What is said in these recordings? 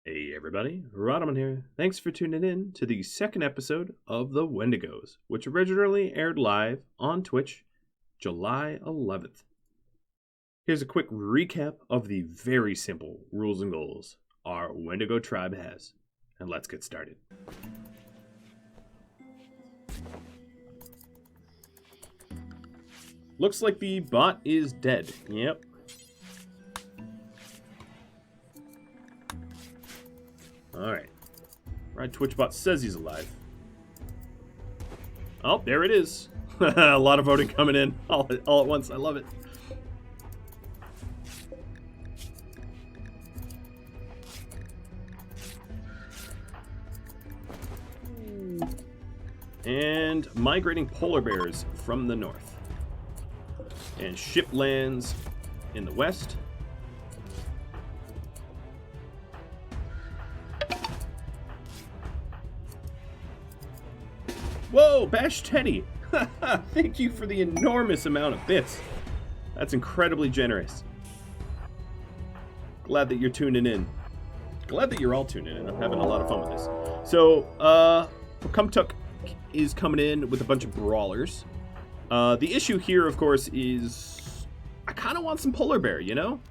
Hey everybody, Rhadamant here. Thanks for tuning in to the second episode of the Wendigos, which originally aired live on Twitch July 11th. Here's a quick recap of the very simple rules and goals our Wendigo tribe has, and let's get started. Looks like the bot is dead. Yep. Alright. Right, TwitchBot says he's alive. Oh, there it is. A lot of voting coming in all at once. I love it. And migrating polar bears from the north. And ship lands in the west. Whoa, Bash Teddy! Thank you for the enormous amount of bits. That's incredibly generous. Glad that you're tuning in. Glad that you're all tuning in. I'm having a lot of fun with this. So, Kumtuk is coming in with a bunch of brawlers. The issue here, of course, is I kind of want some polar bear. You know,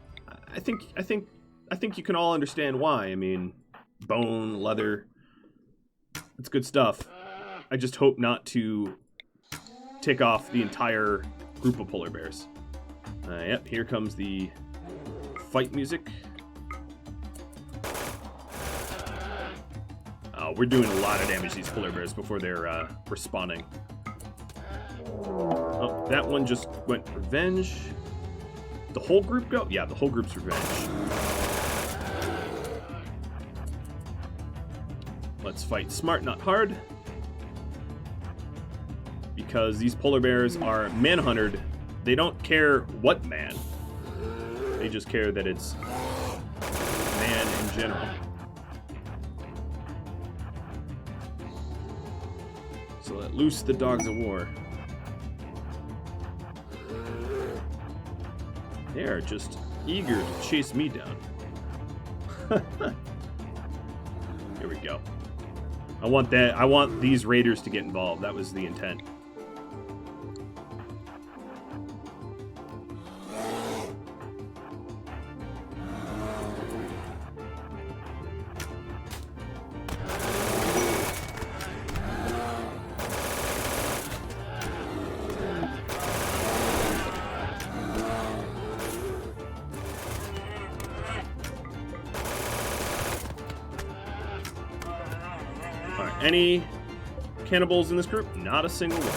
I think you can all understand why. I mean, bone, leather, it's good stuff. I just hope not to tick off the entire group of polar bears. Yep, here comes the fight music. We're doing a lot of damage to these polar bears before they're responding. Oh, that one just went revenge. The whole group go? Yeah, the whole group's revenge. Let's fight smart, not hard. Because these polar bears are manhuntered. They don't care what man. They just care that it's man in general. So let loose the dogs of war. They are just eager to chase me down. Here we go. I want these raiders to get involved. That was the intent. Any cannibals in this group? Not a single one.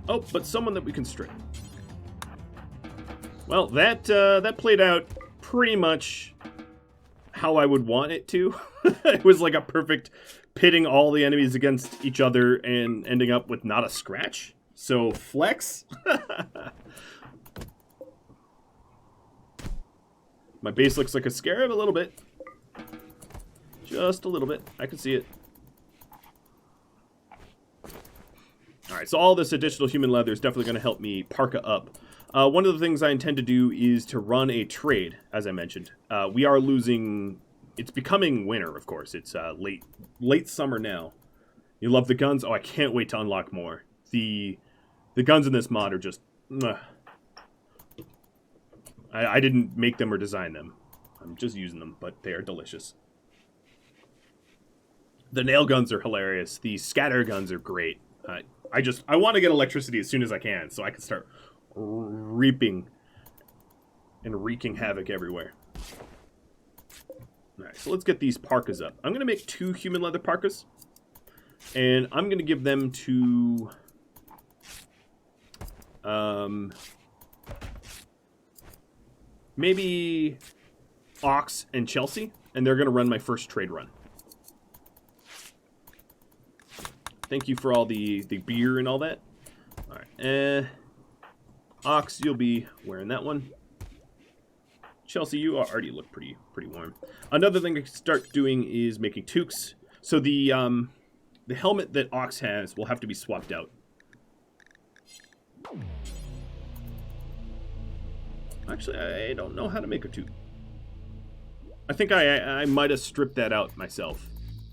Oh, but someone that we can strip. Well, that played out pretty much how I would want it to. It was like a perfect pitting all the enemies against each other and ending up with not a scratch. So, flex. My base looks like a scarab a little bit. Just a little bit. I can see it. Alright, so all this additional human leather is definitely going to help me parka up. One of the things I intend to do is to run a trade, as I mentioned. We are losing... It's becoming winter, of course. It's late summer now. You love the guns? Oh, I can't wait to unlock more. The guns in this mod are just... I didn't make them or design them. I'm just using them, but they are delicious. The nail guns are hilarious. The scatter guns are great. I want to get electricity as soon as I can, so I can start reaping and wreaking havoc everywhere. Alright, so let's get these parkas up. I'm going to make 2 human leather parkas. And I'm going to give them to... maybe Ox and Chelsea. And they're going to run my first trade run. Thank you for all the beer and all that. Alright, Ox, you'll be wearing that one. Chelsea, you already look pretty warm. Another thing I can start doing is making toques. So the the helmet that Ox has will have to be swapped out. Actually, I don't know how to make a tube. I think I might have stripped that out myself.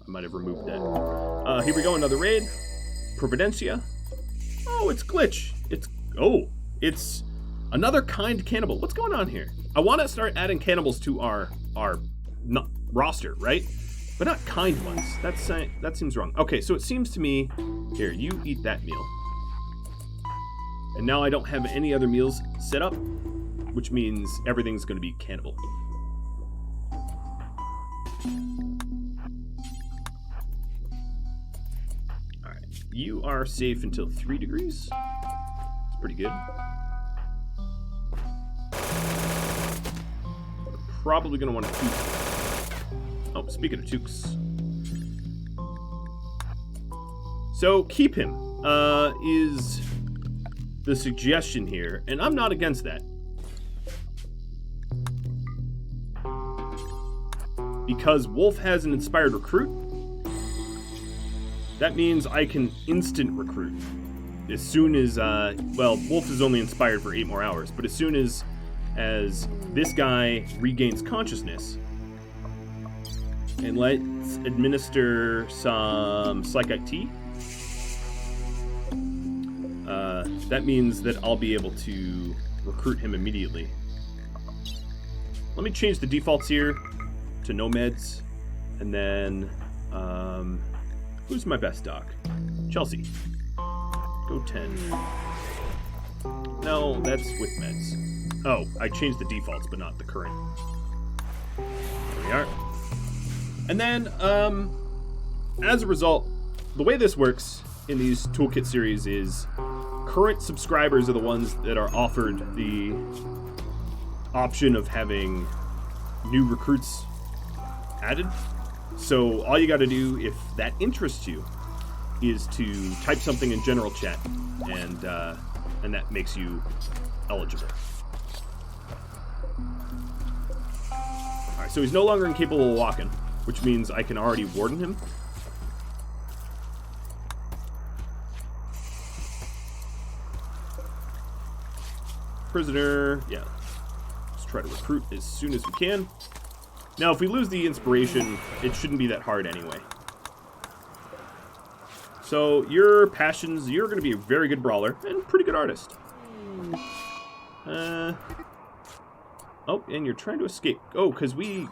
I might have removed that. Here we go, another raid. Providencia. Oh, it's Glitch. It's another kind cannibal. What's going on here? I want to start adding cannibals to our roster, right? But not kind ones. That seems wrong. Okay, so it seems to me... Here, you eat that meal. And now I don't have any other meals set up, which means everything's going to be cannibal. Alright, you are safe until 3 degrees. It's pretty good. Probably going to want to toque. Oh, speaking of toques. So, keep him is the suggestion here, and I'm not against that. Because Wolf has an inspired recruit, that means I can instant recruit. As soon as, well, Wolf is only inspired for 8 more hours, but as soon as this guy regains consciousness, and let's administer some Psychite Tea, that means that I'll be able to recruit him immediately. Let me change the defaults here to no meds, and then who's my best doc? Chelsea. Go 10. No, that's with meds. Oh, I changed the defaults, but not the current. There we are. And then, as a result, the way this works in these toolkit series is current subscribers are the ones that are offered the option of having new recruits added. So all you got to do, if that interests you, is to type something in general chat, and that makes you eligible. All right, so he's no longer incapable of walking, which means I can already warden him. Prisoner, yeah. Let's try to recruit as soon as we can. Now, if we lose the inspiration, it shouldn't be that hard anyway. So, your passions, you're going to be a very good brawler and pretty good artist. Oh, and you're trying to escape. Oh, because we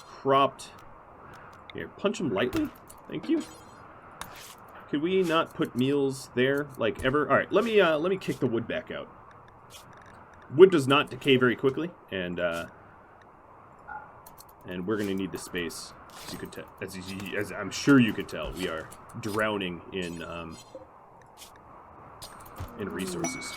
cropped. Here, punch him lightly. Thank you. Could we not put meals there, like, ever? All right, let me kick the wood back out. Wood does not decay very quickly, and we're going to need the space. As you could tell, as I'm sure you could tell, we are drowning in resources.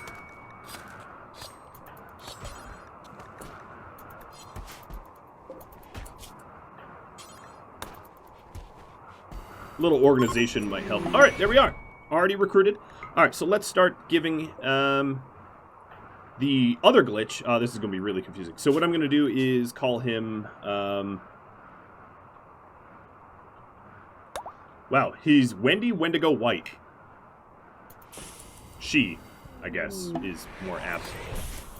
A little organization might help. All right, there we are. Already recruited. All right, so let's start giving the other glitch. This is going to be really confusing. So what I'm going to do is call him... wow, he's Wendigo White. She, I guess, is more apt.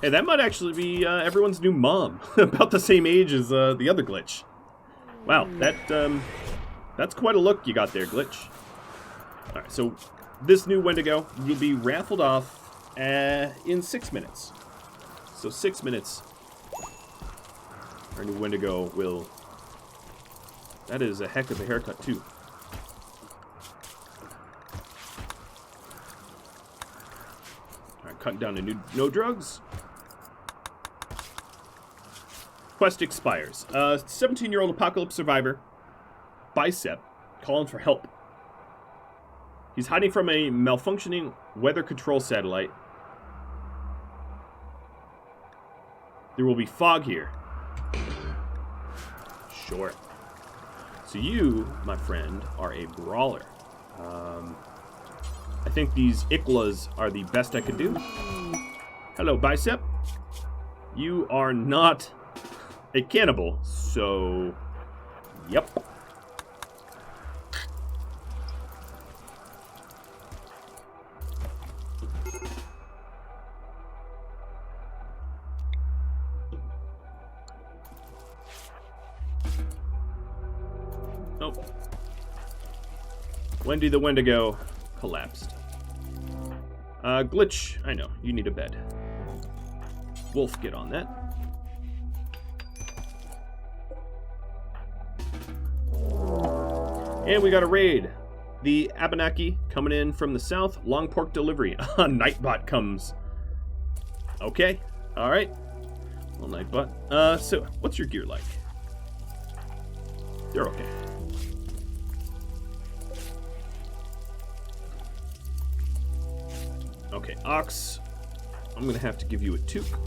Hey, that might actually be everyone's new mom. About the same age as the other glitch. Wow, that's quite a look you got there, glitch. Alright, so this new Wendigo will be raffled off in 6 minutes. So 6 minutes, our new Wendigo will... That is a heck of a haircut, too. Alright, cutting down to no drugs. Quest expires. 17-year-old apocalypse survivor, Bicep, calling for help. He's hiding from a malfunctioning weather control satellite. There will be fog here. Sure. So you, my friend, are a brawler. I think these Iklas are the best I could do. Hello, Bicep. You are not a cannibal, so... Yep. Oh. Wendy the Wendigo collapsed. Glitch, I know, you need a bed. Wolf, get on that. And we got a raid. The Abenaki coming in from the south. Long pork delivery. Nightbot comes. Okay. Alright. Well, Nightbot. So, what's your gear like? You're okay. Okay, Ox. I'm going to have to give you a toque.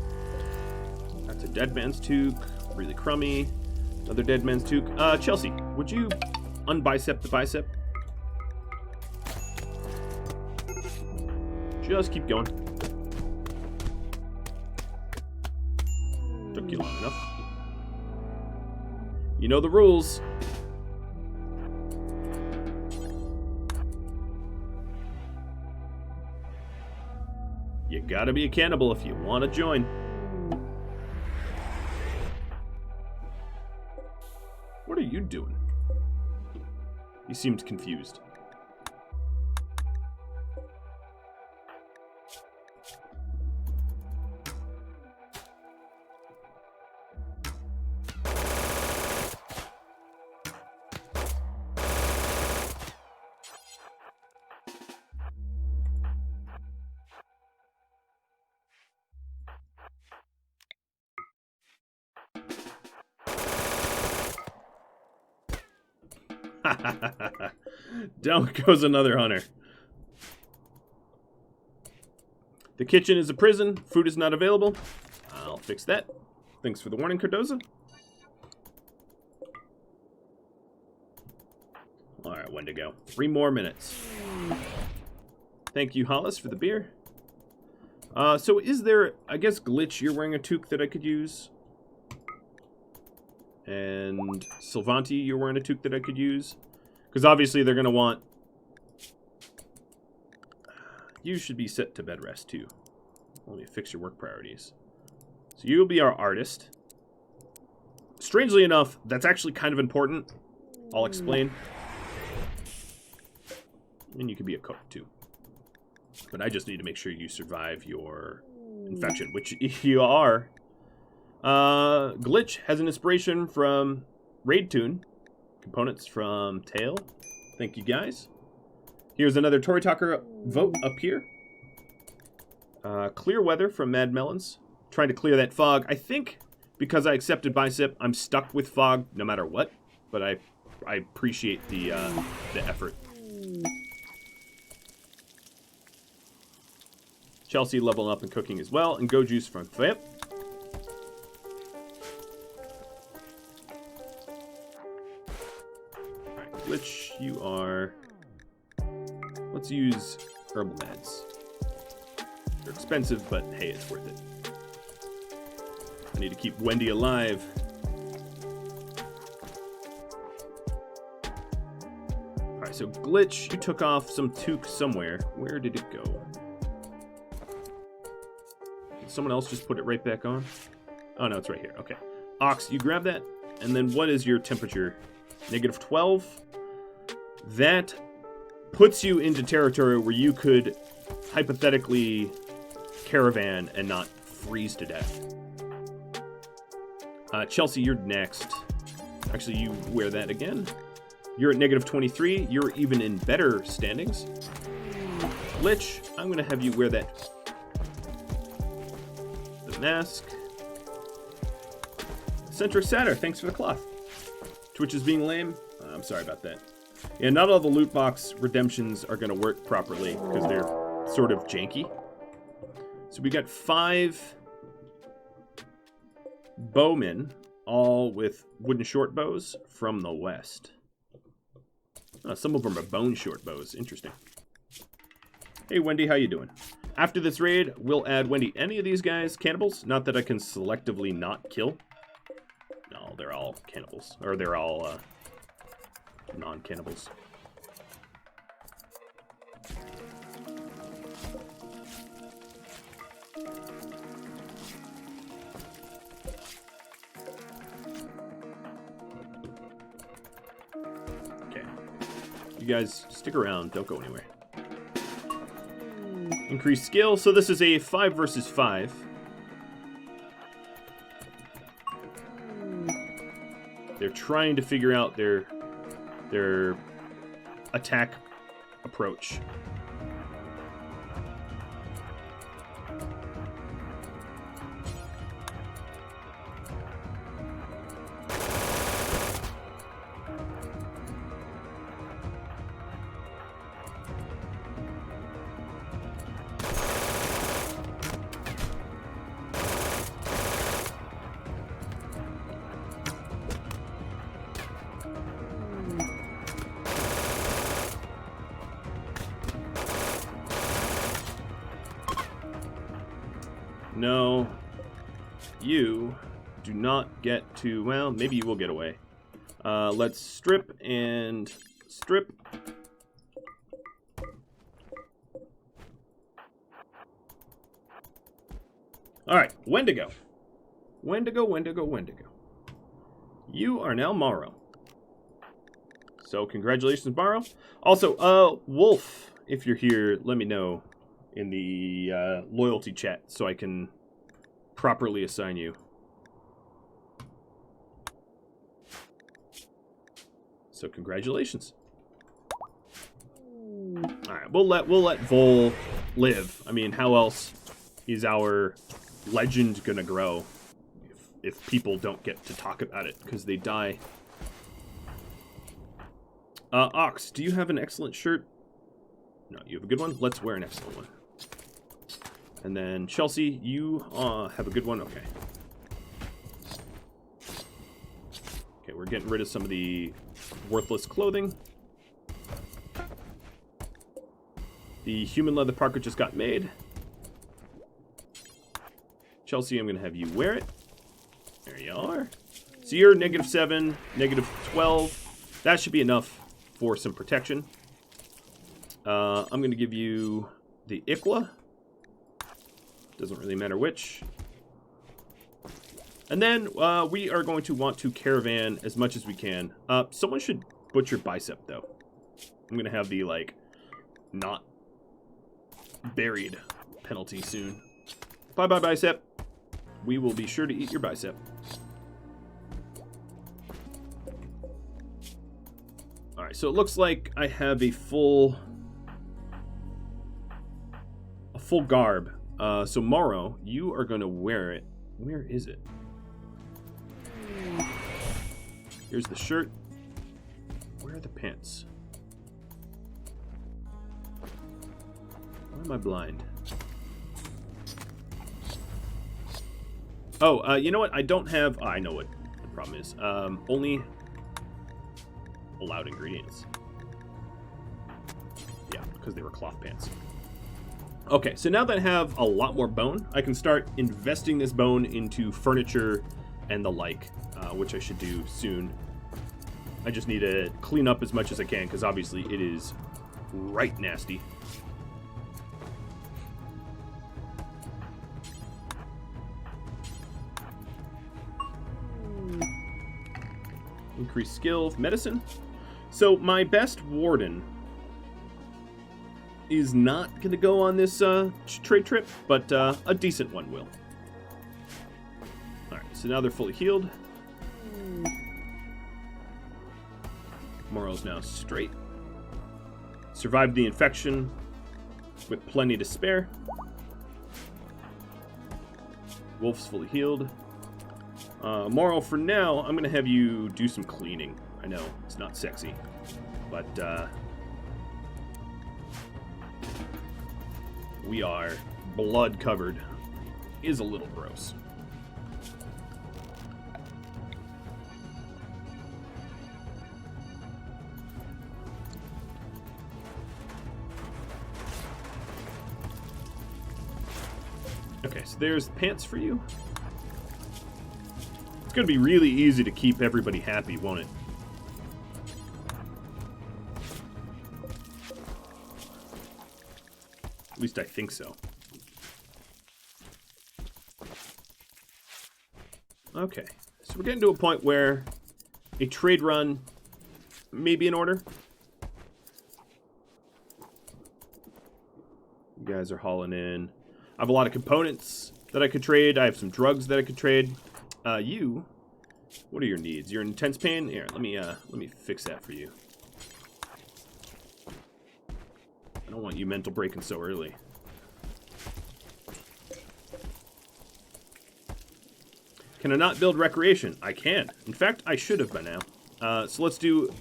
That's a dead man's toque. Really crummy. Another dead man's toque. Chelsea, would you unbicep the bicep? Just keep going. Took you long enough. You know the rules. You gotta be a cannibal if you want to join. What are you doing? He seemed confused. Down goes another hunter. The kitchen is a prison. Food is not available. I'll fix that. Thanks for the warning, Cardoza. Alright, Wendigo. 3 more minutes. Thank you, Hollis, for the beer. So is there, I guess, Glitch, you're wearing a toque that I could use? And Sylvanti, you're wearing a toque that I could use? Because obviously they're going to want... You should be set to bed rest, too. Let me fix your work priorities. So you'll be our artist. Strangely enough, that's actually kind of important. I'll explain. And you can be a cook, too. But I just need to make sure you survive your infection, which you are. Glitch has an inspiration from Raid Tune. Components from Tail. Thank you, guys. Here's another Tory Talker vote up here. Clear Weather from Mad Melons. Trying to clear that fog. I think because I accepted Bicep, I'm stuck with fog no matter what. But I appreciate the effort. Chelsea leveling up and cooking as well. And Go Juice from Fayette. Glitch, you are... Let's use herbal meds. They're expensive, but hey, it's worth it. I need to keep Wendy alive. Alright, so Glitch, you took off some toque somewhere. Where did it go? Did someone else just put it right back on? Oh, no, it's right here. Okay. Ox, you grab that. And then what is your temperature? -12. That puts you into territory where you could hypothetically caravan and not freeze to death. Chelsea, you're next. Actually, you wear that again. You're at -23. You're even in better standings. Glitch, I'm going to have you wear that. The mask. Centra Satter, thanks for the cloth. Twitch is being lame. I'm sorry about that. Yeah, not all the loot box redemptions are going to work properly because they're sort of janky. So we got 5 bowmen, all with wooden short bows from the west. Some of them are bone short bows. Interesting. Hey, Wendy, how you doing? After this raid, we'll add Wendy. Any of these guys cannibals? Not that I can selectively not kill. No, they're all cannibals. Or they're all non-cannibals. You guys stick around. Don't go anywhere. Increase skill. So this is a 5 versus 5. They're trying to figure out their attack approach. No, you do not get to, well, maybe you will get away. Let's strip and strip. All right, Wendigo. Wendigo, Wendigo, Wendigo. You are now Morrow. So congratulations, Morrow. Also, Wolf, if you're here, let me know in the loyalty chat so I can properly assign you. So congratulations. All right, we'll let Vol live. I mean, how else is our legend gonna grow if people don't get to talk about it because they die? Ox, do you have an excellent shirt? No, you have a good one. Let's wear an excellent one. And then Chelsea, you have a good one. Okay. Okay, we're getting rid of some of the worthless clothing. The human leather parka just got made. Chelsea, I'm going to have you wear it. There you are. So you're -7, -12. That should be enough for some protection. I'm going to give you the Ikla. Doesn't really matter which. And then we are going to want to caravan as much as we can. Someone should butcher bicep, though. I'm going to have the, like, not buried penalty soon. Bye-bye, bicep. We will be sure to eat your bicep. Alright, so it looks like I have a full garb. So Morrow, you are going to wear it. Where is it? Here's the shirt. Where are the pants? Why am I blind? Oh, you know what? I don't have... Oh, I know what the problem is. Only allowed ingredients. Yeah, because they were cloth pants. Okay, so now that I have a lot more bone, I can start investing this bone into furniture and the like, which I should do soon. I just need to clean up as much as I can, because obviously it is right nasty. Increase skill of medicine. So my best warden is not going to go on this trade trip, but a decent one will. Alright, so now they're fully healed. Morrow's now straight. Survived the infection with plenty to spare. Wolf's fully healed. Morrow, for now, I'm going to have you do some cleaning. I know, it's not sexy, but we are blood covered. Is a little gross. Okay, so there's pants for you. It's going to be really easy to keep everybody happy, won't it? At least I think so. Okay, so we're getting to a point where a trade run may be in order. guys are hauling in. I have a lot of components that I could trade. I have some drugs that I could trade. You, what are your needs? You're in intense pain? Here, let me fix that for you. I don't want you mental breaking so early. Can I not build recreation? I can. In fact, I should have by now. So let's do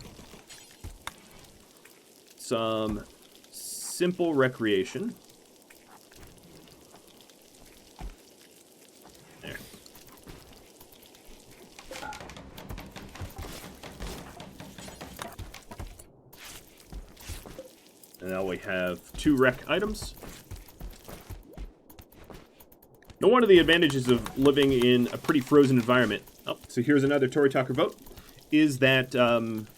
some simple recreation. There. And now we have 2 rec items. Now, one of the advantages of living in a pretty frozen environment, oh, so here's another Tory Talker vote, is that you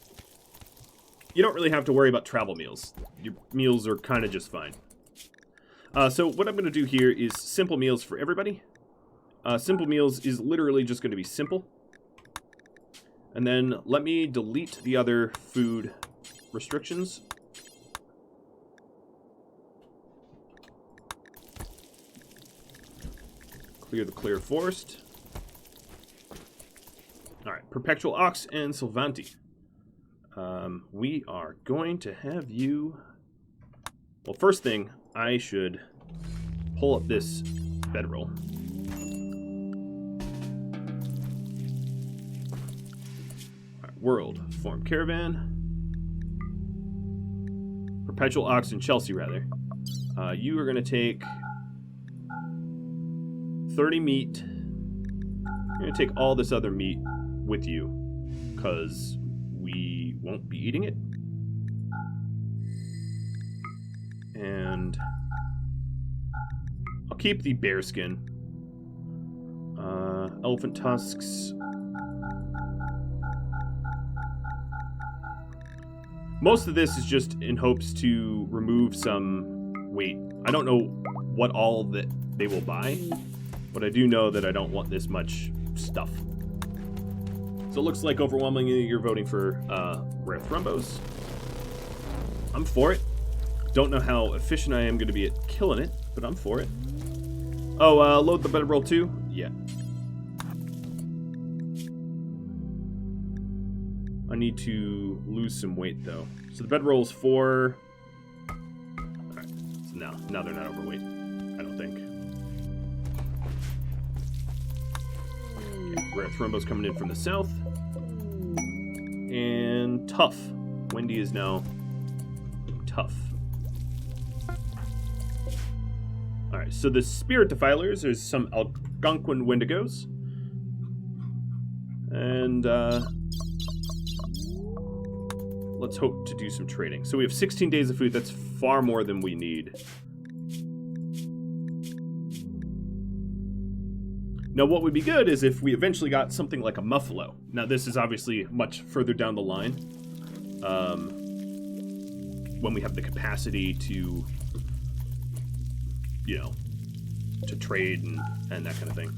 don't really have to worry about travel meals. Your meals are kind of just fine. So what I'm going to do here is simple meals for everybody. Simple meals is literally just going to be simple. And then let me delete the other food restrictions. Clear the clear forest. Alright, Perpetual Ox and Sylvanti. We are going to have you... Well, first thing, I should pull up this bedroll. Alright, World. Form Caravan. Perpetual Ox and Chelsea, rather. You are going to take 30 meat. You're going to take all this other meat with you, because we won't be eating it. And I'll keep the bear skin. Elephant tusks. Most of this is just in hopes to remove some weight. I don't know what all that they will buy, but I do know that I don't want this much stuff. So it looks like overwhelmingly you're voting for rare thrombos. I'm for it. Don't know how efficient I am going to be at killing it, but I'm for it. Oh, load the bedroll too? Yeah. I need to lose some weight though. So the bedroll's 4. Alright, so now they're not overweight, I don't think. Okay, rare thrombos coming in from the south. And tough. Wendy is now tough. Alright, so the Spirit Defilers, there's some Algonquin Wendigos. And, let's hope to do some trading. So we have 16 days of food. That's far more than we need. Now, what would be good is if we eventually got something like a Muffalo. Now, this is obviously much further down the line. When we have the capacity to, you know, to trade and that kind of thing.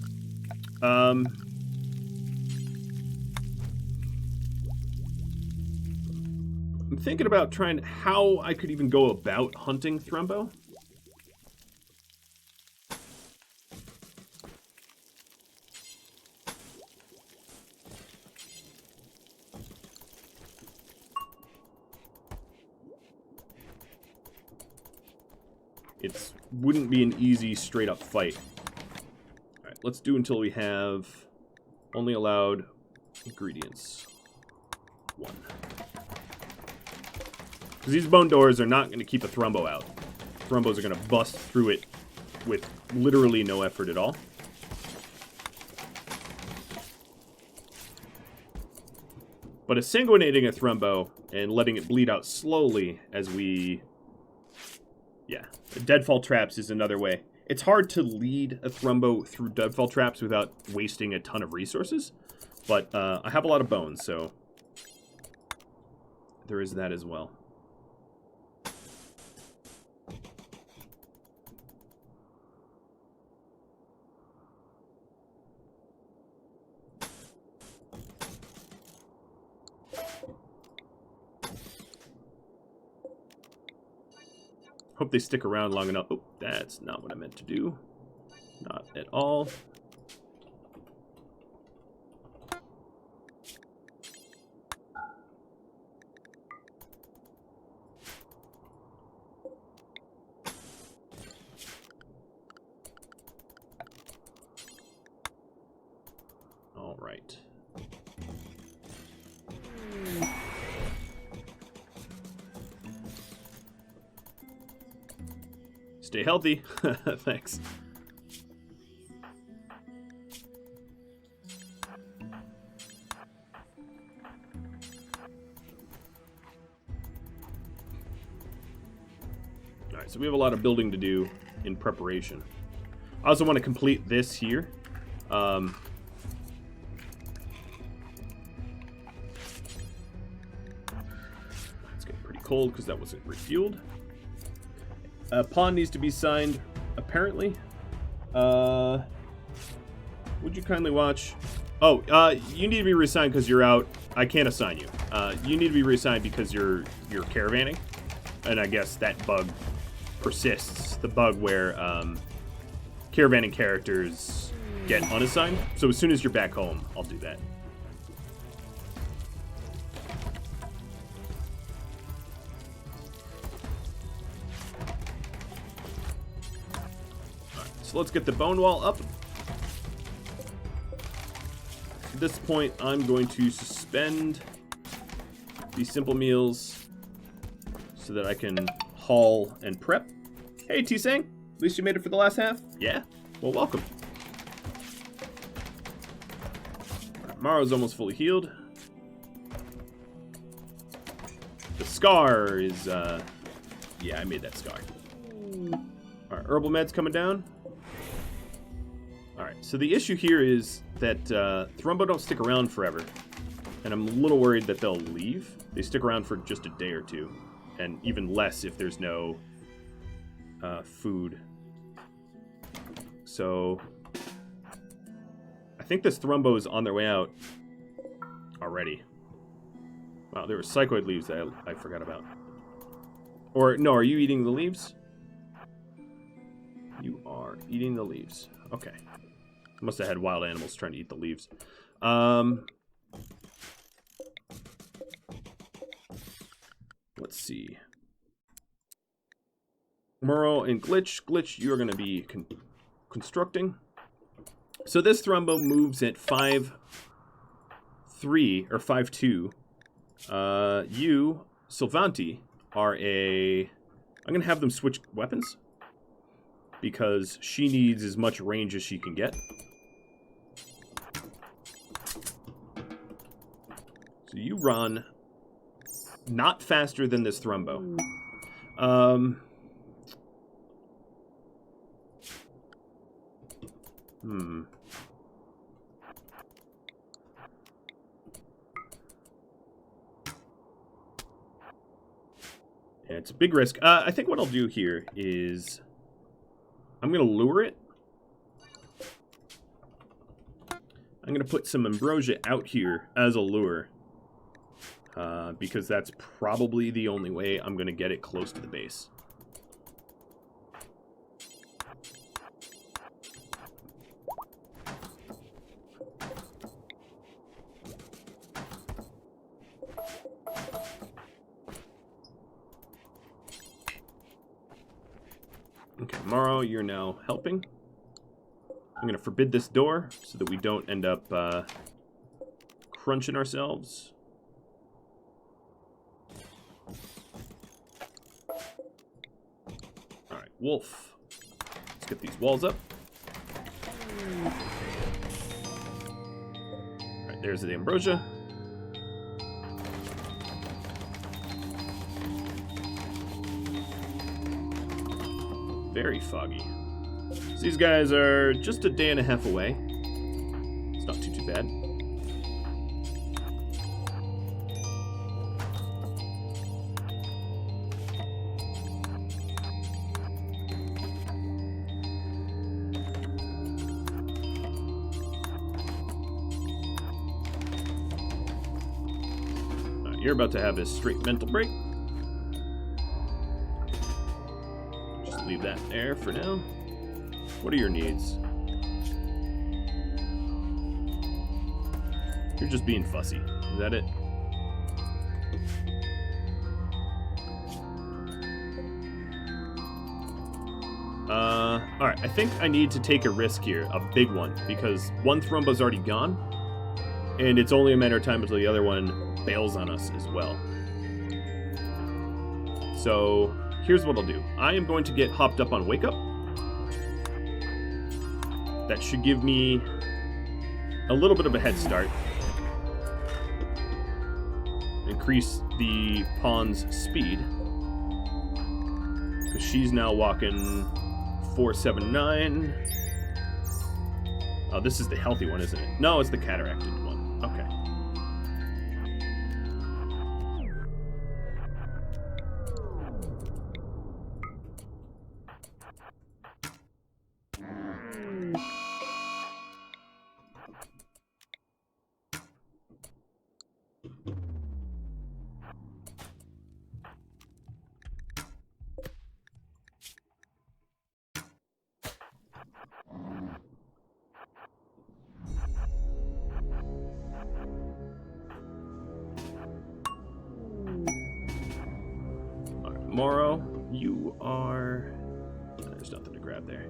I'm thinking about trying how I could even go about hunting Thrumbo. It wouldn't be an easy straight up fight. Alright, let's do until we have only allowed ingredients 1. Because these bone doors are not going to keep a Thrumbo out. Thrumbos are going to bust through it with literally no effort at all. But sanguinating a Thrumbo and letting it bleed out slowly as we... Yeah, deadfall traps is another way. It's hard to lead a Thrumbo through deadfall traps without wasting a ton of resources. But I have a lot of bones, so there is that as well. Hope they stick around long enough. Oh, that's not what I meant to do. Not at all. All right. Stay healthy. Thanks. All right, so we have a lot of building to do in preparation. I also want to complete this here. It's getting pretty cold because that wasn't refueled. Pawn needs to be signed, apparently. Would you kindly watch? Oh, you need to be reassigned because you're out. I can't assign you. You need to be reassigned because you're caravanning. And I guess that bug persists. The bug where caravanning characters get unassigned. So as soon as you're back home, I'll do that. So let's get the bone wall up. At this point, I'm going to suspend these simple meals so that I can haul and prep. Hey, T-Sang, at least you made it for the last half? Yeah? Well, welcome. Right, Maro's almost fully healed. The scar is, yeah, I made that scar. Alright, herbal meds coming down. Alright, so the issue here is that Thrumbo don't stick around forever. And I'm a little worried that they'll leave. They stick around for just a day or two. And even less if there's no food. So I think this Thrumbo is on their way out already. Wow, there were psychoid leaves that I forgot about. Or, no, are you eating the leaves? You are eating the leaves. Okay. Must have had wild animals trying to eat the leaves. Let's see. Muro and Glitch. Glitch, you are going to be constructing. So this Thrumbo moves at 5'3", or 5'2". You, Sylvanti, are a... I'm going to have them switch weapons. Because she needs as much range as she can get. So you run not faster than this Thrumbo. Yeah, it's a big risk. I think what I'll do here is I'm going to lure it. I'm going to put some ambrosia out here as a lure. Because that's probably the only way I'm going to get it close to the base. Okay, Maro, you're now helping. I'm going to forbid this door so that we don't end up crunching ourselves. Alright, Wolf. Let's get these walls up. Alright, there's the ambrosia. Very foggy. So these guys are just a day and a half away. It's not too bad. You're about to have a straight mental break. leave that there for now. What are your needs? You're just being fussy. Is that it? Alright, I think I need to take a risk here, a big one, because one Thrumbo's already gone, and it's only a matter of time until the other one bails on us as well. So, here's what I'll do. I am going to get hopped up on Wake Up. That should give me a little bit of a head start. Increase the pawn's speed. Because she's now walking 479. Oh, this is the healthy one, isn't it? No, it's the cataracted one. Okay. Morrow, you are... There's nothing to grab there.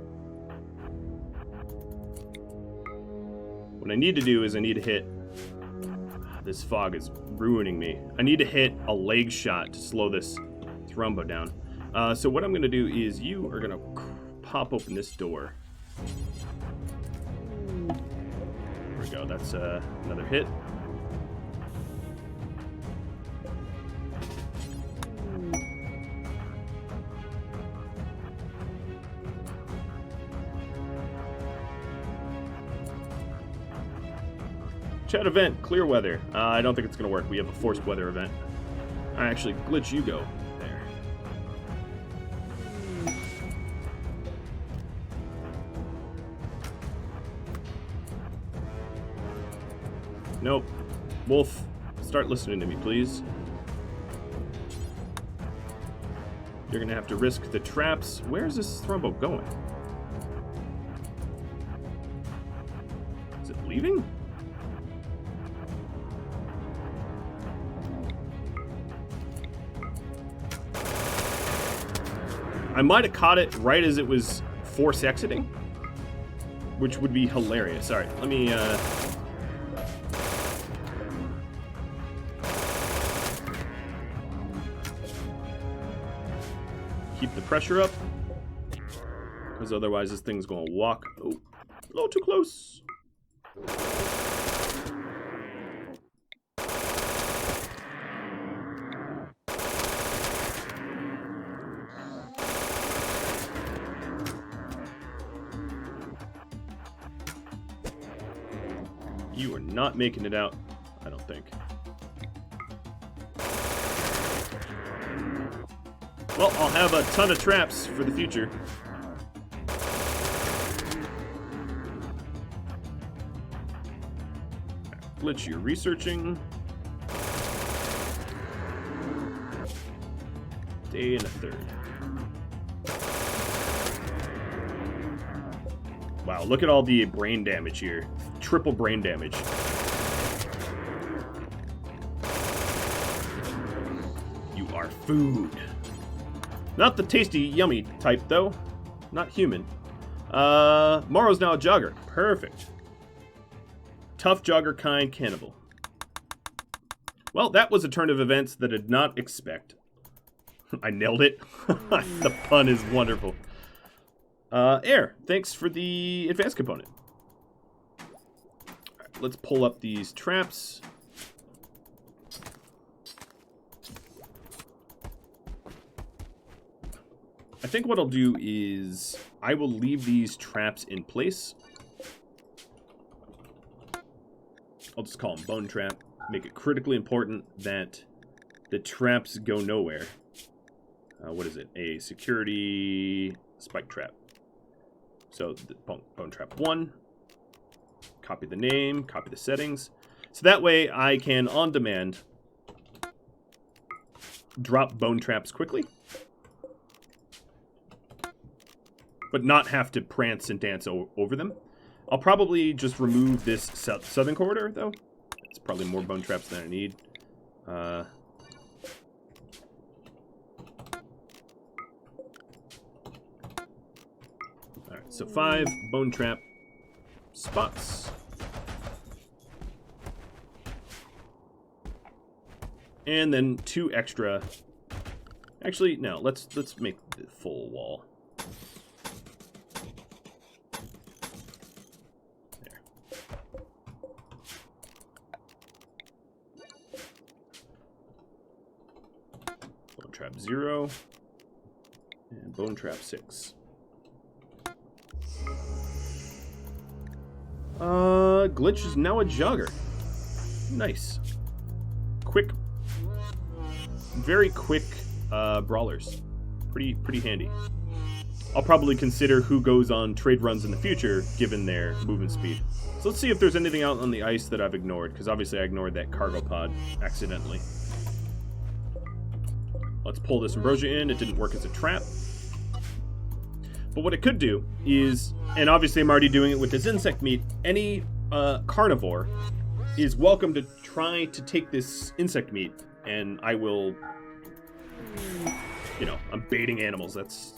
What I need to do is I need to hit... This fog is ruining me. I need to hit a leg shot to slow this Thrumbo down. So what I'm going to do is you are going to pop open this door. There we go. That's another hit. Chat event, clear weather. I don't think it's going to work. We have a forced weather event. I actually glitch you go there. Nope. Wolf, start listening to me, please. You're going to have to risk the traps. Where's this Thrumbo going? Is it leaving? I might have caught it right as it was force exiting, which would be hilarious. All right, let me... keep the pressure up, because otherwise this thing's going to walk. Oh, a little too close. You are not making it out, I don't think. Well, I'll have a ton of traps for the future. Glitch, you're researching. Day and a third. Wow, look at all the brain damage here. Triple brain damage. You are food. Not the tasty, yummy type, though. Not human. Morrow's now a jogger. Perfect. Tough jogger, kind cannibal. Well, that was a turn of events that I did not expect. I nailed it. The pun is wonderful. Air, thanks for the advanced component. Right, let's pull up these traps. I think what I'll do is I will leave these traps in place. I'll just call them bone trap. Make it critically important that the traps go nowhere. What is it? A security spike trap. So the bone trap 1. Copy the name, copy the settings. So that way I can, on demand, drop bone traps quickly. but not have to prance and dance over them. I'll probably just remove this southern corridor, though. It's probably more bone traps than I need. Alright, so 5 bone trap spots. And then 2 extra. Actually, no, let's make the full wall. There. Bone trap 0. And bone trap 6. Glitch is now a jogger. Nice. Quick. Very quick brawlers. Pretty handy. I'll probably consider who goes on trade runs in the future, given their movement speed. So let's see if there's anything out on the ice that I've ignored, because obviously I ignored that cargo pod accidentally. Let's pull this ambrosia in. It didn't work as a trap. But what it could do is, and obviously I'm already doing it with this insect meat, any carnivore is welcome to try to take this insect meat, and I will, you know, I'm baiting animals. That's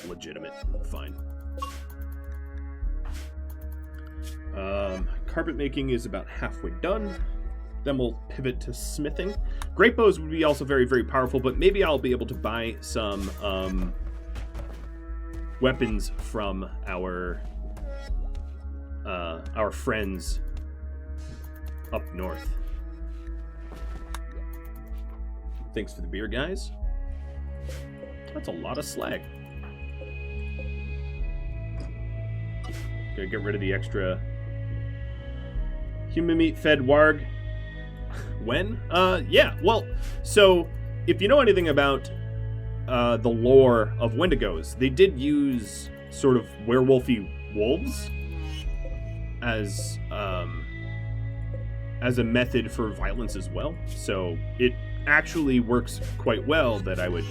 legitimate. Fine. Carpet making is about halfway done. Then we'll pivot to smithing. Great bows would be also very, very powerful, but maybe I'll be able to buy some weapons from our friends up north. Thanks for the beer, guys. That's a lot of slag. Gotta get rid of the extra human meat fed warg. When? Yeah, well, so if you know anything about the lore of Wendigos, they did use sort of werewolfy wolves as a method for violence as well. So it actually works quite well that I would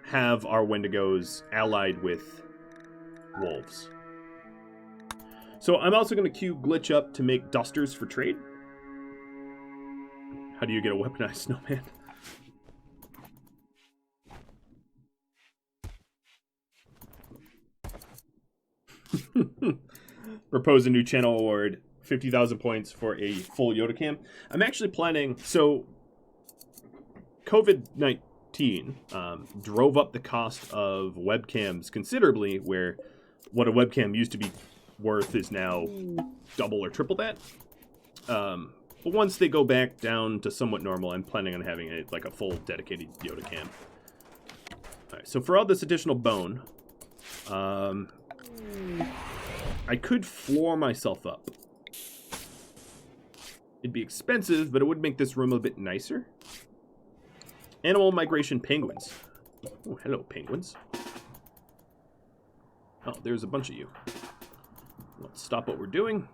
have our Wendigos allied with wolves. So I'm also going to queue Glitch up to make dusters for trade. How do you get a weaponized snowman? Propose a new channel award, 50,000 points for a full Yoda cam. I'm actually planning, so COVID-19 drove up the cost of webcams considerably, where what a webcam used to be worth is now double or triple that. But once they go back down to somewhat normal, I'm planning on having a full dedicated Yoda cam. Alright, so for all this additional bone, I could floor myself up. It'd be expensive, but it would make this room a bit nicer. Animal migration penguins. Oh, hello, penguins. Oh, there's a bunch of you. Let's stop what we're doing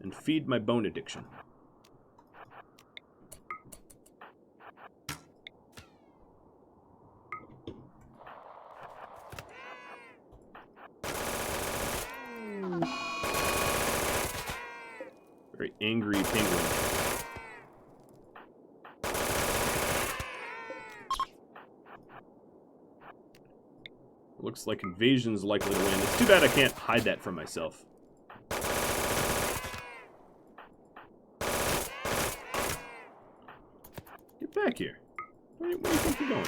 and feed my bone addiction. Very angry penguin. Looks like invasion's likely to win. It's too bad I can't hide that from myself. Get back here. Where do you think you're going?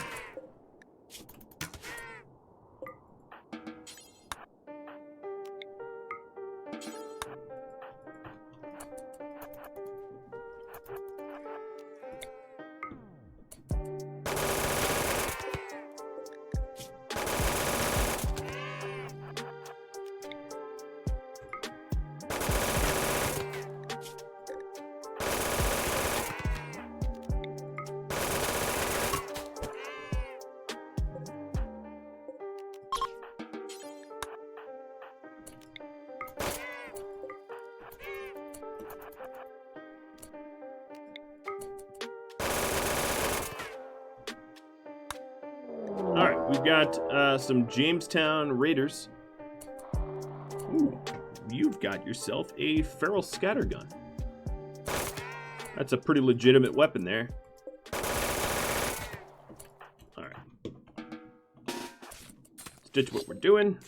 we've got some Jamestown Raiders. Ooh, you've got yourself a feral scattergun. That's a pretty legitimate weapon there. Alright. Stitch what we're doing.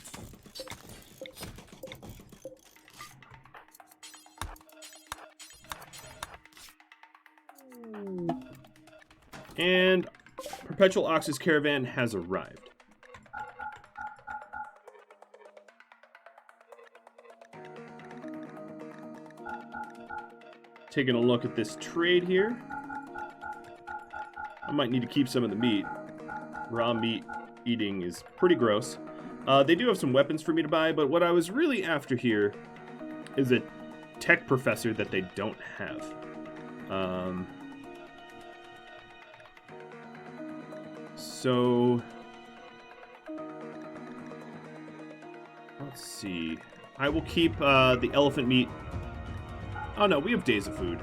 And Perpetual Ox's caravan has arrived. Taking a look at this trade here. I might need to keep some of the meat. Raw meat eating is pretty gross. They do have some weapons for me to buy, but what I was really after here is a tech professor that they don't have. So let's see. I will keep the elephant meat. Oh no, we have days of food.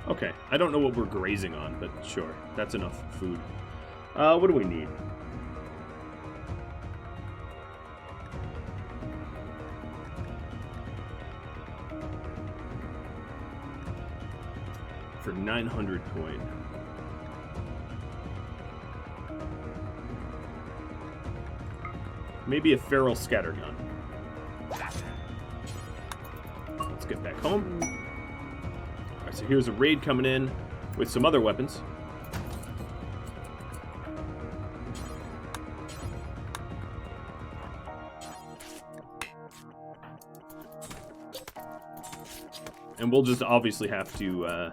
Okay, I don't know what we're grazing on, but sure, that's enough food. What do we need? For 900 coin. Maybe a feral scattergun. Let's get back home. Alright, so here's a raid coming in with some other weapons. And we'll just obviously have to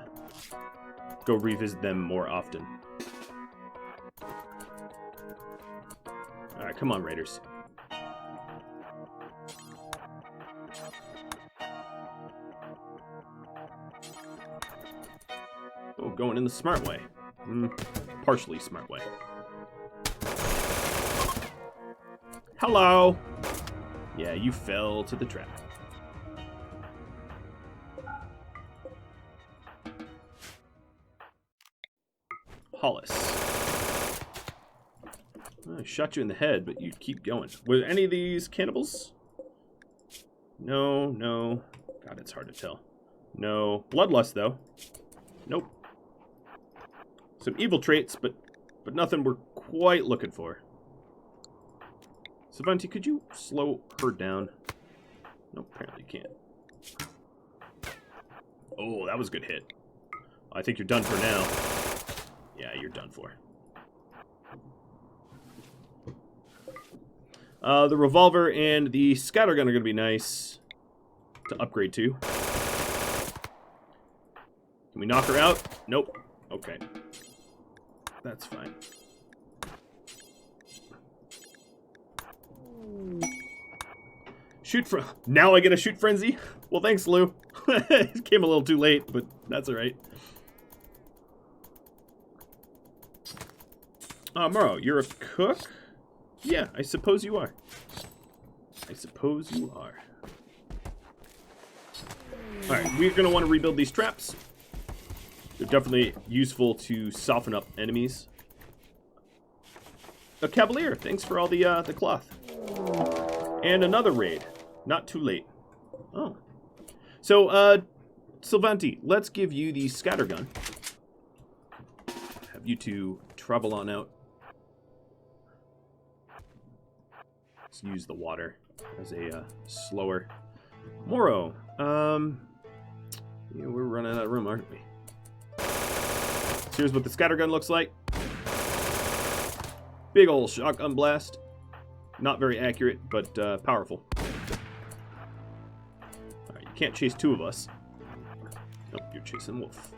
go revisit them more often. Alright, come on, Raiders. Oh, going in the smart way. Partially smart way. Hello! Yeah, you fell to the trap. Hollis. I shot you in the head, but you keep going. Were any of these cannibals? No, no. God, it's hard to tell. No. Bloodlust, though. Nope. Some evil traits, but nothing we're quite looking for. Savanti, could you slow her down? Nope, apparently you can't. Oh, that was a good hit. I think you're done for now. Yeah, you're done for. The revolver and the scattergun are going to be nice to upgrade to. Can we knock her out? Nope. Okay. That's fine. Shoot for... Now I get a shoot frenzy? Well, thanks, Lou. It came a little too late, but that's alright. Morrow, you're a cook? Yeah, I suppose you are. I suppose you are. Alright, we're going to want to rebuild these traps. They're definitely useful to soften up enemies. A Cavalier, thanks for all the cloth. And another raid. Not too late. Oh. So, Sylvanti, let's give you the scattergun. Have you two travel on out. Let's use the water as a slower. Morrow, yeah, we're running out of room, aren't we? So here's what the scattergun looks like. Big ol' shotgun blast. Not very accurate, but powerful. Alright, you can't chase two of us. Nope, you're chasing Wolf.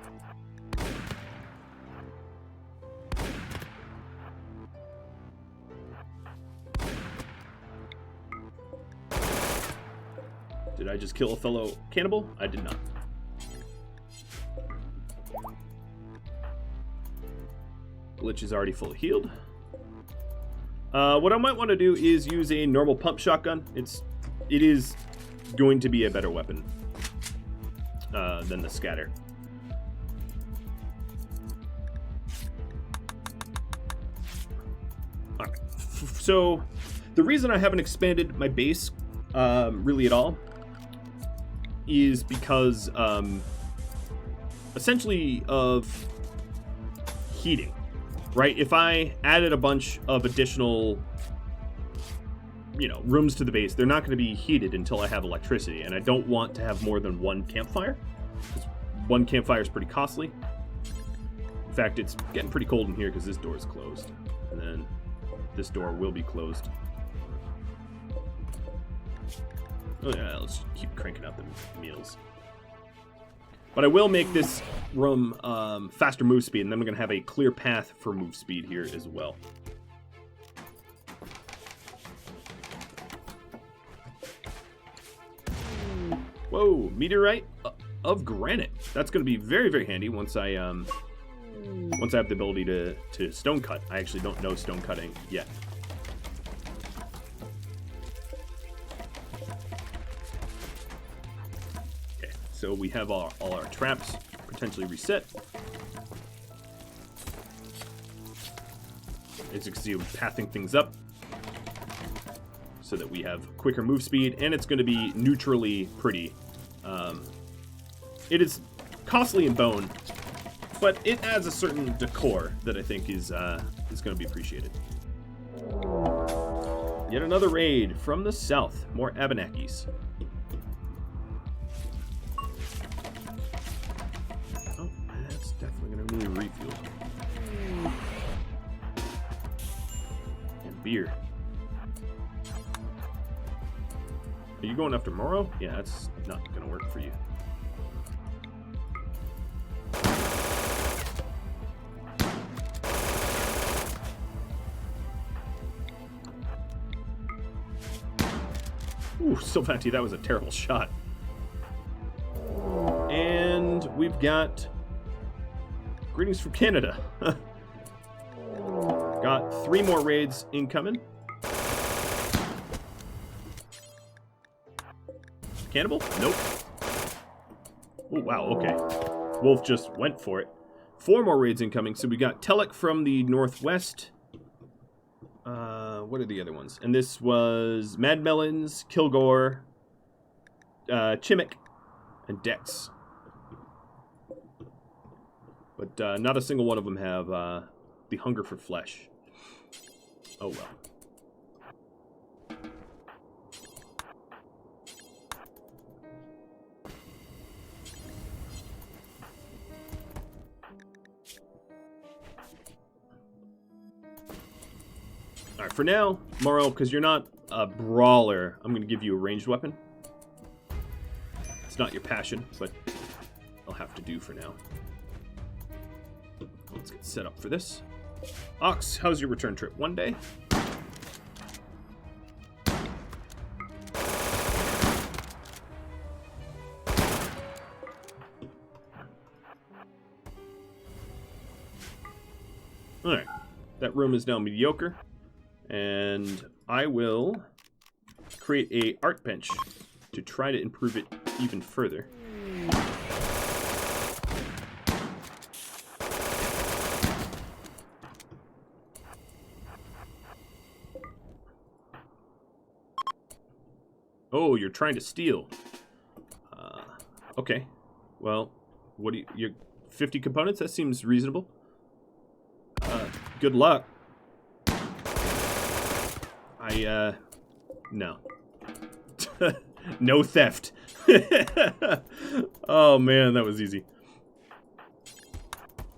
Did I just kill a fellow cannibal? I did not. Glitch is already fully healed. What I might want to do is use a normal pump shotgun. It is going to be a better weapon than the scatter. So the reason I haven't expanded my base really at all is because essentially of heating, right? If I added a bunch of additional, you know, rooms to the base, they're not going to be heated until I have electricity, and I don't want to have more than one campfire, because one campfire is pretty costly. In fact, it's getting pretty cold in here because this door is closed, and then this door will be closed. Oh yeah, let's keep cranking out the meals. But I will make this room faster move speed, and then we're going to have a clear path for move speed here as well. Whoa, meteorite of granite. That's going to be very, very handy once I have the ability to stone cut. I actually don't know stone cutting yet. Okay, so we have all our traps potentially reset. As you can see, we're pathing things up so that we have quicker move speed, and it's going to be neutrally pretty. It is costly in bone, but it adds a certain decor that I think is going to be appreciated. Yet another raid from the south. More Abenakis. Oh, that's definitely going to need refuel. And beer. Are you going after Moro? Yeah, that's not going to work for you. Ooh, Sylvanti, that was a terrible shot. And we've got greetings from Canada. Got 3 more raids incoming. Cannibal? Nope. Oh, wow, okay. Wolf just went for it. 4 more raids incoming. So we got Telek from the northwest. What are the other ones? And this was Mad Melons, Kilgore, Chimic, and Dex. But not a single one of them have the hunger for flesh. Oh well. Alright, for now, Morrow, because you're not a brawler, I'm going to give you a ranged weapon. It's not your passion, but I'll have to do for now. Let's get set up for this. Ox, how's your return trip? 1 day? Alright, that room is now mediocre. And I will create a art bench to try to improve it even further. Oh, you're trying to steal. Okay. Well, what do you're 50 components? That seems reasonable. Good luck. No. No theft. Oh man, that was easy.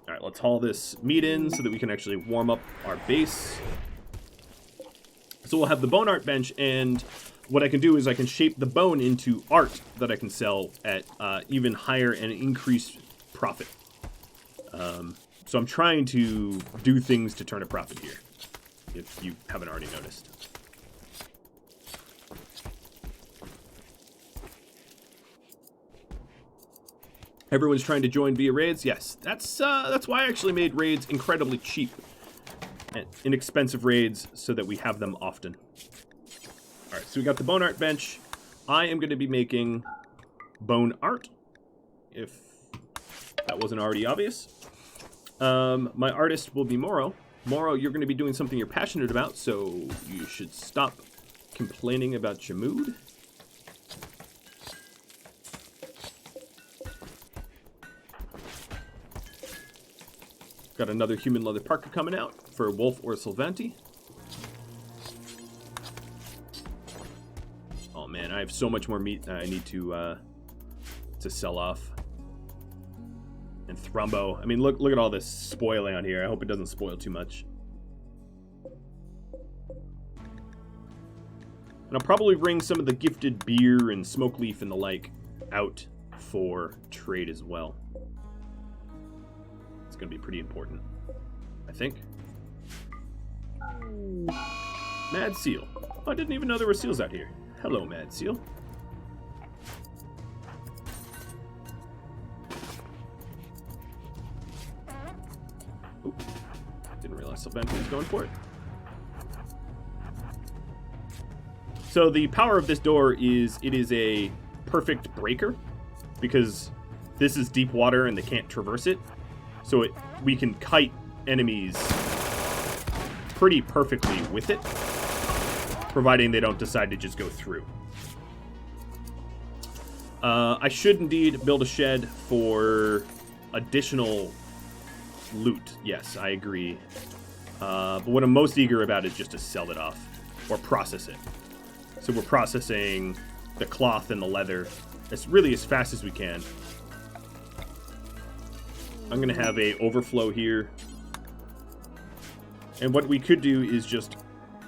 Alright, let's haul this meat in so that we can actually warm up our base. So we'll have the bone art bench, and what I can do is I can shape the bone into art that I can sell at even higher and increased profit. So I'm trying to do things to turn a profit here, if you haven't already noticed. Everyone's trying to join via raids. Yes, that's why I actually made raids incredibly cheap and inexpensive raids so that we have them often. All right, so we got the bone art bench. I am going to be making bone art, if that wasn't already obvious. My artist will be Moro, Tomorrow you're going to be doing something you're passionate about, so you should stop complaining about your mood. Got another human leather parka coming out for Wolf or Sylvanti. Oh man, I have so much more meat that I need to sell off. And Thrumbo. I mean, look at all this spoiling on here. I hope it doesn't spoil too much. And I'll probably bring some of the gifted beer and smoke leaf and the like out for trade as well. It's going to be pretty important, I think. Mad Seal. Oh, I didn't even know there were seals out here. Hello, Mad Seal. Oop. Didn't realize Sylvanti was going for it. So the power of this door is it is a perfect breaker because this is deep water and they can't traverse it. So we can kite enemies pretty perfectly with it, providing they don't decide to just go through. I should indeed build a shed for additional loot. Yes, I agree. But what I'm most eager about is just to sell it off or process it. So we're processing the cloth and the leather as fast as we can. I'm going to have a overflow here. And what we could do is just,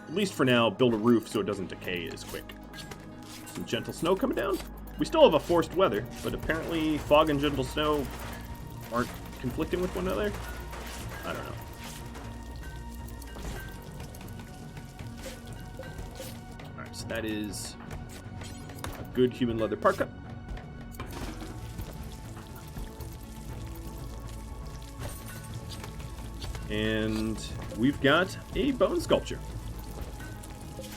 at least for now, build a roof so it doesn't decay as quick. Some gentle snow coming down. We still have a forced weather, but apparently fog and gentle snow aren't conflicting with one another. I don't know. Alright, so that is a good human leather parka. And we've got a bone sculpture.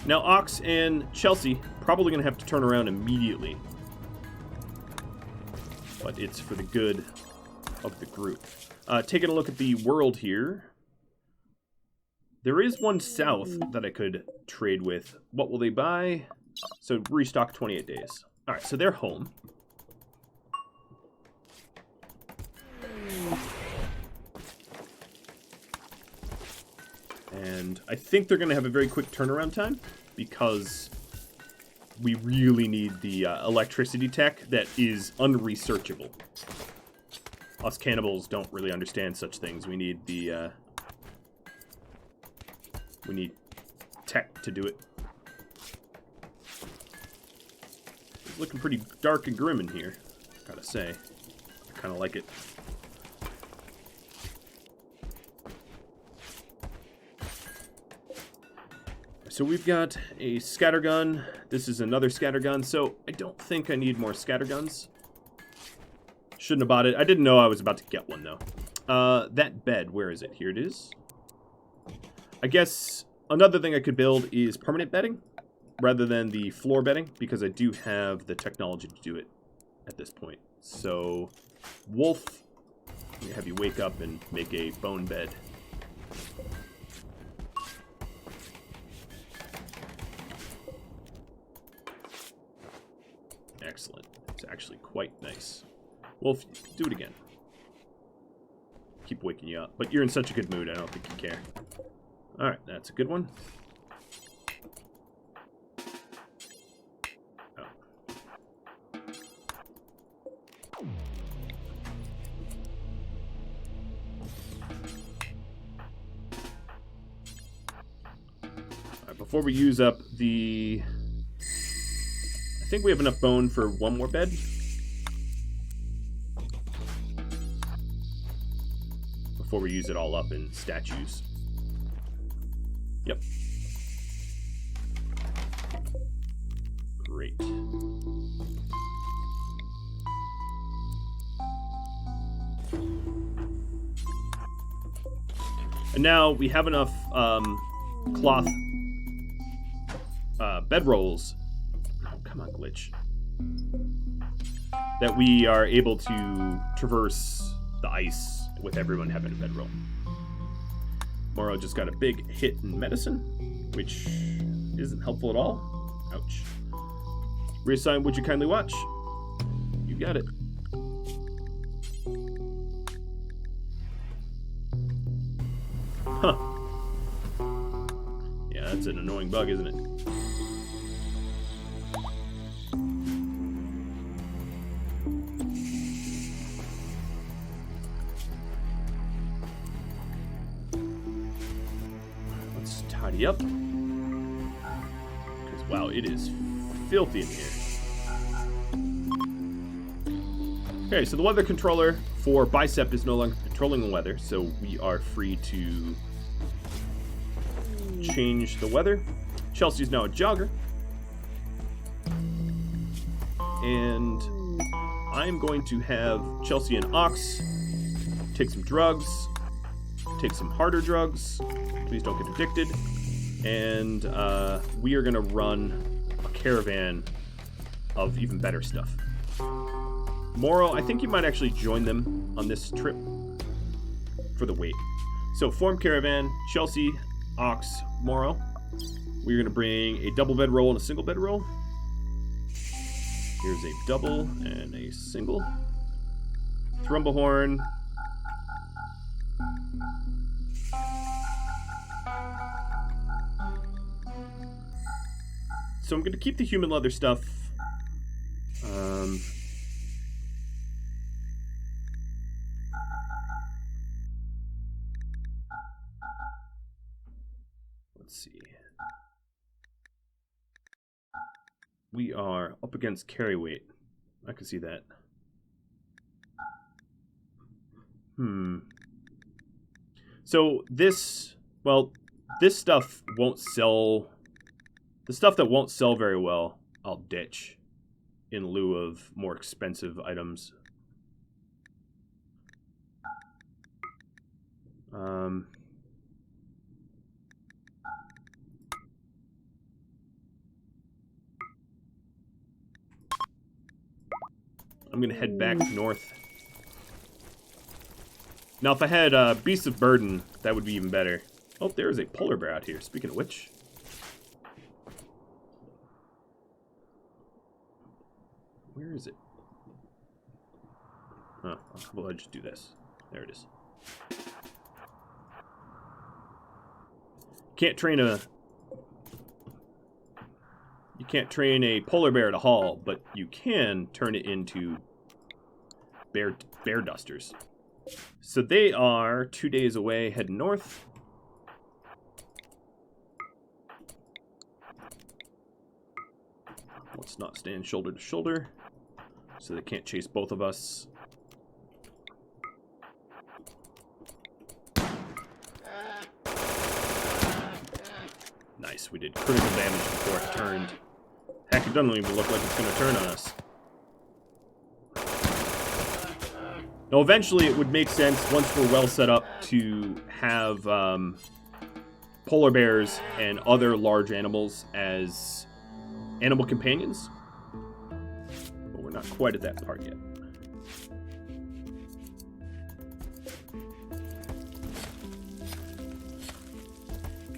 Now, Ox and Chelsea probably going to have to turn around immediately. But it's for the good of the group. Taking a look at the world here. There is one south that I could trade with. What will they buy? So, restock 28 days. Alright, so they're home. And I think they're going to have a very quick turnaround time because we really need the electricity tech that is unresearchable. Us cannibals don't really understand such things. We need the we need tech to do it. It's looking pretty dark and grim in here, gotta say. I kind of like it. So we've got a scattergun. This is another scattergun. So I don't think I need more scatterguns. Shouldn't have bought it. I didn't know I was about to get one, though. That bed, where is it? Here it is. I guess another thing I could build is permanent bedding rather than the floor bedding because I do have the technology to do it at this point. So, Wolf, I'm going to have you wake up and make a bone bed. Excellent. It's actually quite nice. Wolf, do it again. Keep waking you up. But you're in such a good mood, I don't think you care. Alright, that's a good one. Oh. Alright, before we use up the... I think we have enough bone for one more bed. Before we use it all up in statues. Yep. Great. And now we have enough cloth bedrolls. Oh, come on, glitch. That we are able to traverse the ice with everyone having a bedroll. Moro just got a big hit in medicine, which isn't helpful at all. Ouch. Reassign, would you kindly watch? You got it. Huh. Yeah, that's an annoying bug, isn't it? Let's tidy up. Because, wow, it is filthy in here. Okay, so the weather controller for Bicep is no longer controlling the weather, so we are free to change the weather. Chelsea's now a jogger. And I'm going to have Chelsea and Ox take some drugs, take some harder drugs. Please don't get addicted. And we are going to run a caravan of even better stuff. Moro, I think you might actually join them on this trip for the weight. So form caravan, Chelsea, Ox, Moro. We're going to bring a double bedroll and a single bedroll. Here's a double and a single. Thrumbahorn. So I'm going to keep the human leather stuff. Let's see. We are up against carry weight. I can see that. So this, well, this stuff won't sell. The stuff that won't sell very well, I'll ditch in lieu of more expensive items. I'm going to head back north. Now, if I had Beasts of Burden, that would be even better. Oh, there is a polar bear out here, speaking of which. Where is it? Oh, well, I'll just do this. There it is. You can't train a polar bear to haul, but you can turn it into bear dusters. So they are 2 days away, heading north. Let's not stand shoulder to shoulder, so they can't chase both of us. Nice, we did critical damage before it turned. Heck, it doesn't even look like it's going to turn on us. Now, eventually it would make sense, once we're well set up, to have polar bears and other large animals as animal companions. But we're not quite at that part yet.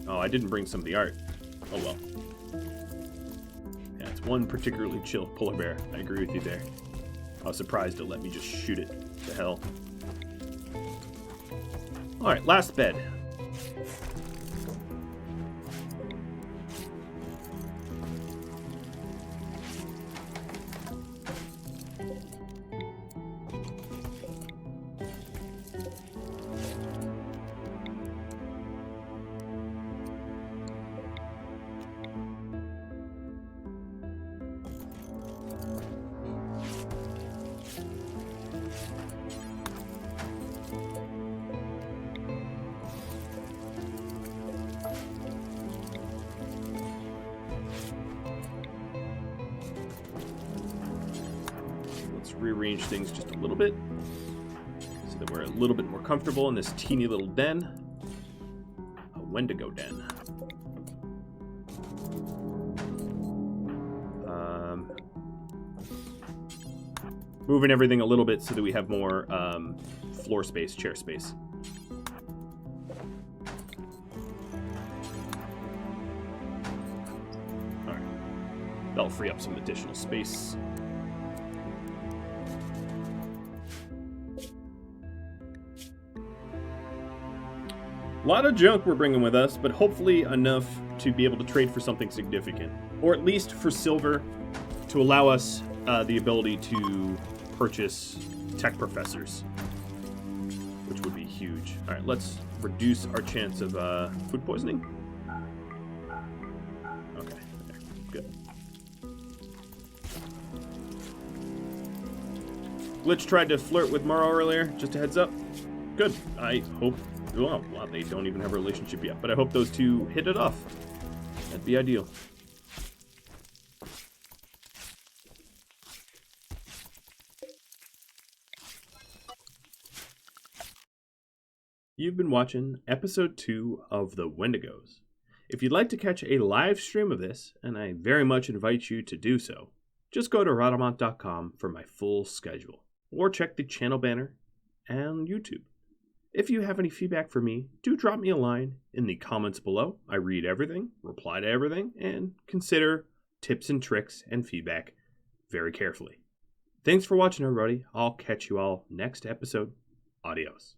Oh, I didn't bring some of the art. Oh well. Yeah, it's one particularly chill polar bear. I agree with you there. I was surprised it let me just shoot it. The hell. Alright, last bed. Rearrange things just a little bit so that we're a little bit more comfortable in this teeny little den. A Wendigo den. Moving everything a little bit so that we have more floor space, chair space. That'll free up some additional space. A lot of junk we're bringing with us, but hopefully enough to be able to trade for something significant. Or at least for silver, to allow us the ability to purchase tech professors, which would be huge. All right, let's reduce our chance of food poisoning. Okay, good. Glitch tried to flirt with Morrow earlier, just a heads up. Good. I hope... Well, they don't even have a relationship yet, but I hope those two hit it off. That'd be ideal. You've been watching episode 2 of the Wendigos. If you'd like to catch a live stream of this, and I very much invite you to do so, just go to Rhadamant.com for my full schedule, or check the channel banner and YouTube. If you have any feedback for me, do drop me a line in the comments below. I read everything, reply to everything, and consider tips and tricks and feedback very carefully. Thanks for watching, everybody. I'll catch you all next episode. Adios.